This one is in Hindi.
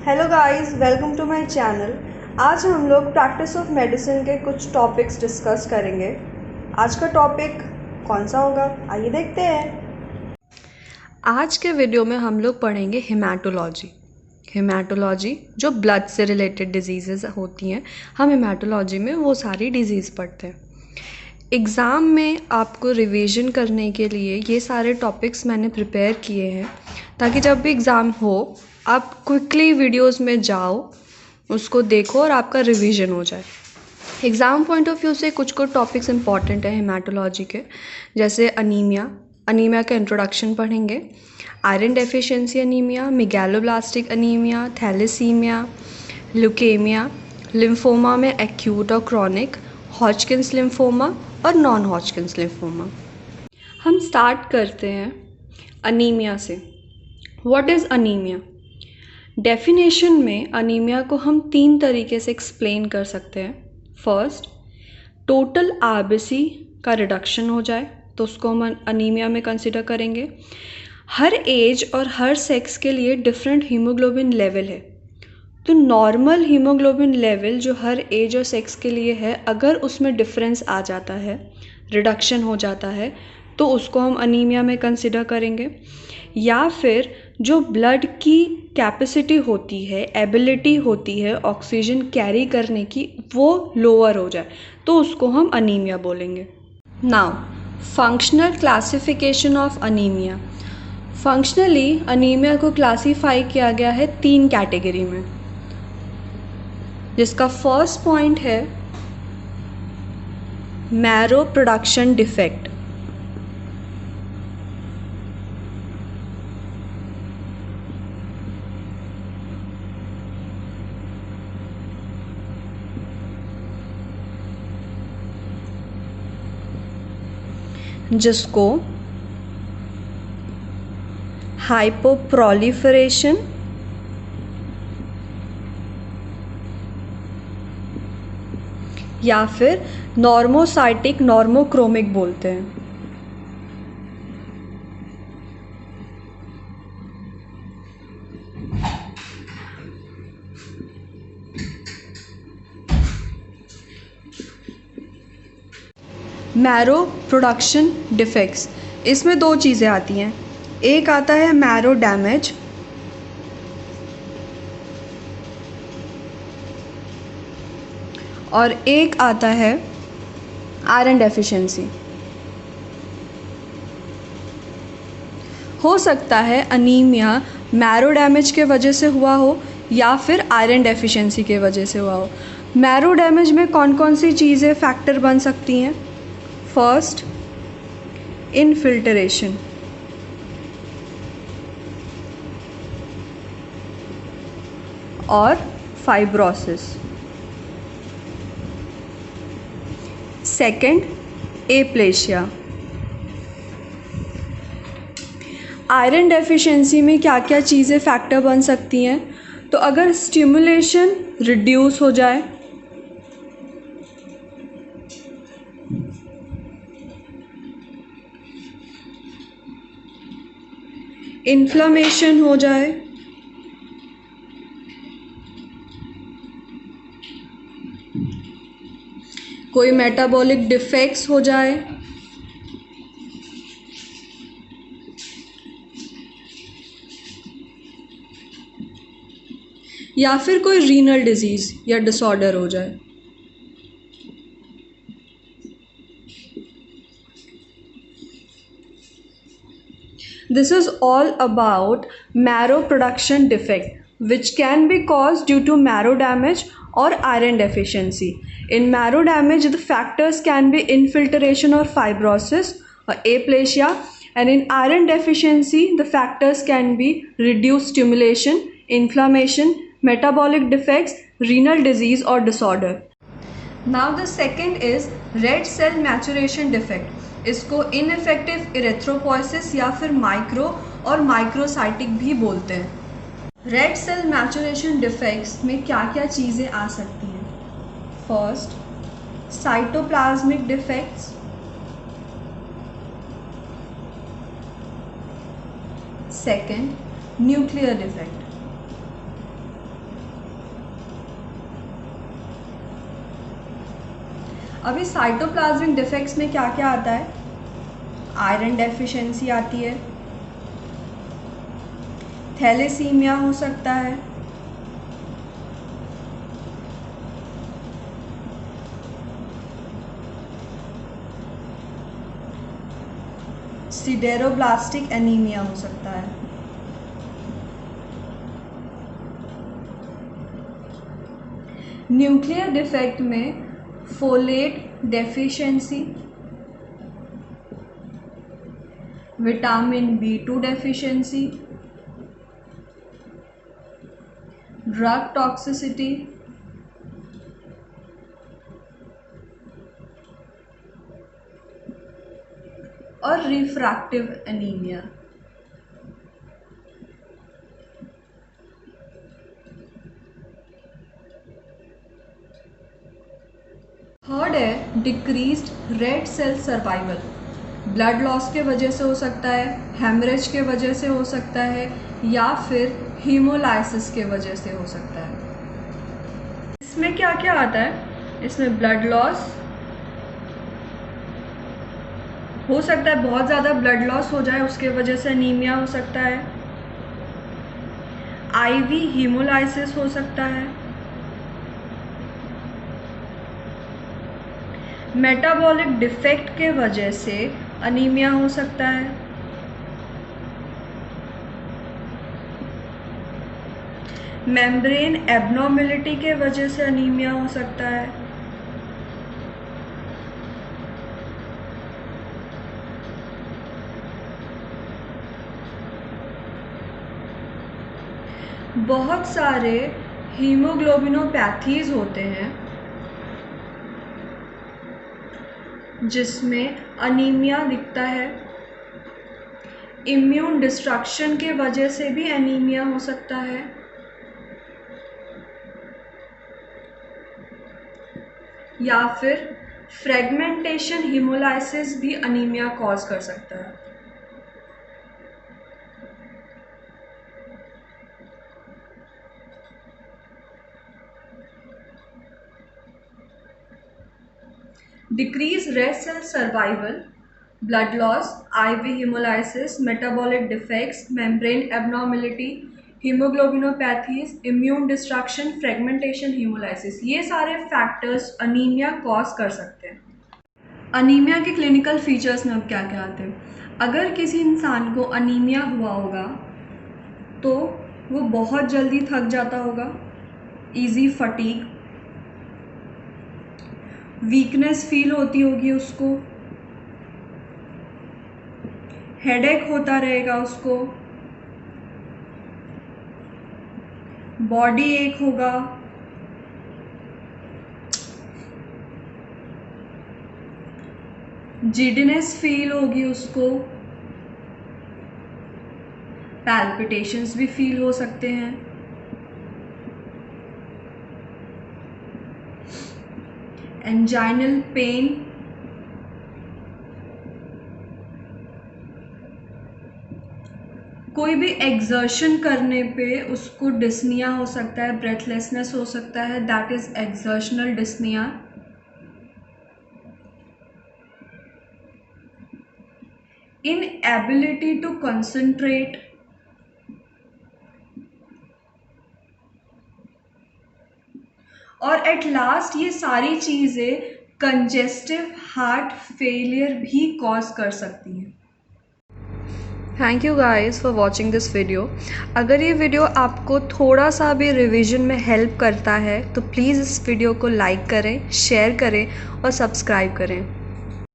Hello guys, welcome to my channel. आज हम लोग प्रैक्टिस ऑफ मेडिसिन के कुछ टॉपिक्स डिस्कस करेंगे। आज का टॉपिक कौन सा होगा, आइए देखते हैं। आज के वीडियो में हम लोग पढ़ेंगे हेमाटोलॉजी जो ब्लड से रिलेटेड डिजीज़ेस होती हैं। हम हेमाटोलॉजी में वो सारी डिजीज़ पढ़ते हैं। एग्ज़ाम में आपको रिवीजन करने के लिए ये सारे टॉपिक्स मैंने प्रिपेयर किए हैं ताकि जब भी एग्ज़ाम हो आप क्विकली वीडियोस में जाओ, उसको देखो और आपका रिवीजन हो जाए। एग्ज़ाम पॉइंट ऑफ व्यू से कुछ टॉपिक्स इंपॉर्टेंट है हेमाटोलॉजी के, जैसे अनीमिया का इंट्रोडक्शन पढ़ेंगे, iron deficiency anaemia, megaloblastic anaemia, thalassaemia, leukaemia, lymphoma में एक्यूट और क्रॉनिक, हॉजकिंस लिम्फोमा और नॉन हॉजकिंस लिम्फोमा। हम स्टार्ट करते हैं अनीमिया से। What is anaemia? डेफिनेशन में अनीमिया को हम 3 तरीके से एक्सप्लेन कर सकते हैं। फर्स्ट, टोटल आरबीसी का रिडक्शन हो जाए तो उसको हम अनीमिया में कंसिडर करेंगे। हर एज और हर सेक्स के लिए डिफरेंट हीमोग्लोबिन लेवल है, तो नॉर्मल हीमोग्लोबिन लेवल जो हर एज और सेक्स के लिए है, अगर उसमें डिफरेंस आ जाता है, रिडक्शन हो जाता है, तो उसको हम अनीमिया में कंसिडर करेंगे। या फिर जो ब्लड की कैपेसिटी होती है, एबिलिटी होती है ऑक्सीजन कैरी करने की, वो लोअर हो जाए तो उसको हम अनीमिया बोलेंगे। Now functional classification of anaemia. Functionally anaemia को क्लासीफाई किया गया है 3 कैटेगरी में, जिसका फर्स्ट पॉइंट है मैरो प्रोडक्शन डिफेक्ट। जिसको हाइपोप्रोलिफरेशन या फिर नॉर्मोसाइटिक नॉर्मोक्रोमिक बोलते हैं। मैरो प्रोडक्शन डिफेक्ट्स, इसमें 2 चीज़ें आती हैं। एक आता है मैरो डैमेज और एक आता है आयरन डेफिशिएंसी। हो सकता है अनीमिया मैरो डैमेज के वजह से हुआ हो या फिर आयरन डेफिशिएंसी के वजह से हुआ हो। मैरो डैमेज में कौन कौन सी चीज़ें फैक्टर बन सकती हैं? First, infiltration. और फाइब्रोसिस। सेकंड, एप्लेशिया। आयरन डेफिशिएंसी में क्या क्या चीज़ें फैक्टर बन सकती हैं? तो अगर स्टिमुलेशन रिड्यूस हो जाए, इन्फ्लेमेशन हो जाए, कोई मेटाबॉलिक डिफेक्ट्स हो जाए, या फिर कोई रीनल डिजीज़ या डिसऑर्डर हो जाए। This is all about marrow production defect, which can be caused due to marrow damage or iron deficiency. In marrow damage, the factors can be infiltration or fibrosis or aplasia, and in iron deficiency, the factors can be reduced stimulation, inflammation, metabolic defects, renal disease or disorder. Now the second is red cell maturation defect. इसको इनइफेक्टिव इरेथ्रोपोइसिस या फिर माइक्रो और माइक्रोसाइटिक भी बोलते हैं। रेड सेल मैचुरेशन डिफेक्ट्स में क्या क्या चीज़ें आ सकती हैं? First, cytoplasmic defects. Second, nuclear defect. अभी साइटोप्लाज्मिक डिफेक्ट्स में क्या क्या आता है? आयरन डेफिशिएंसी आती है, थैलेसीमिया हो सकता है, सिडेरोब्लास्टिक एनीमिया हो सकता है, न्यूक्लियर डिफेक्ट में folate deficiency, vitamin B2 deficiency, drug toxicity, और रिफ्रैक्टिव एनीमिया। थर्ड है decreased red cell survival. Blood loss के वजह से हो सकता है, हेमरेज के वजह से हो सकता है, या फिर हीमोलाइसिस के वजह से हो सकता है। इसमें क्या क्या आता है? इसमें ब्लड लॉस हो सकता है, बहुत ज़्यादा ब्लड लॉस हो जाए उसके वजह से एनीमिया हो सकता है, आईवी हीमोलाइसिस हो सकता है, मेटाबॉलिक डिफेक्ट के वजह से अनीमिया हो सकता है, मेम्ब्रेन एब्नॉर्मेलिटी के वजह से अनीमिया हो सकता है, बहुत सारे हीमोग्लोबिनोपैथीज होते हैं जिसमें अनीमिया दिखता है, इम्यून डिस्ट्रक्शन के वजह से भी एनीमिया हो सकता है, या फिर फ्रेगमेंटेशन हीमोलाइसिस भी अनीमिया कॉज कर सकता है। Decrease red cell survival, blood loss, IV hemolysis, metabolic defects, membrane abnormality, hemoglobinopathies, immune destruction, fragmentation hemolysis, ये सारे फैक्टर्स अनीमिया कॉज कर सकते हैं। अनीमिया के क्लिनिकल फीचर्स में अब क्या क्या आते हैं? अगर किसी इंसान को अनीमिया हुआ होगा तो वो बहुत जल्दी थक जाता होगा, ईजी फटीग, वीकनेस फील होती होगी उसको, हेडेक होता रहेगा उसको, बॉडी एक होगा, जिडनेस फील होगी उसको, पैल्पिटेशंस भी फील हो सकते हैं, एंजाइनल पेन, कोई भी एक्सर्शन करने पे उसको डिस्निया हो सकता है, ब्रेथलेसनेस हो सकता है, that is exertional dyspnoea, inability to concentrate, और एट लास्ट ये सारी चीज़ें कंजेस्टिव हार्ट फेलियर भी कॉज कर सकती हैं। Thank you guys for watching this video. अगर ये वीडियो आपको थोड़ा सा भी रिवीजन में हेल्प करता है तो प्लीज़ इस वीडियो को लाइक करें, शेयर करें और सब्सक्राइब करें।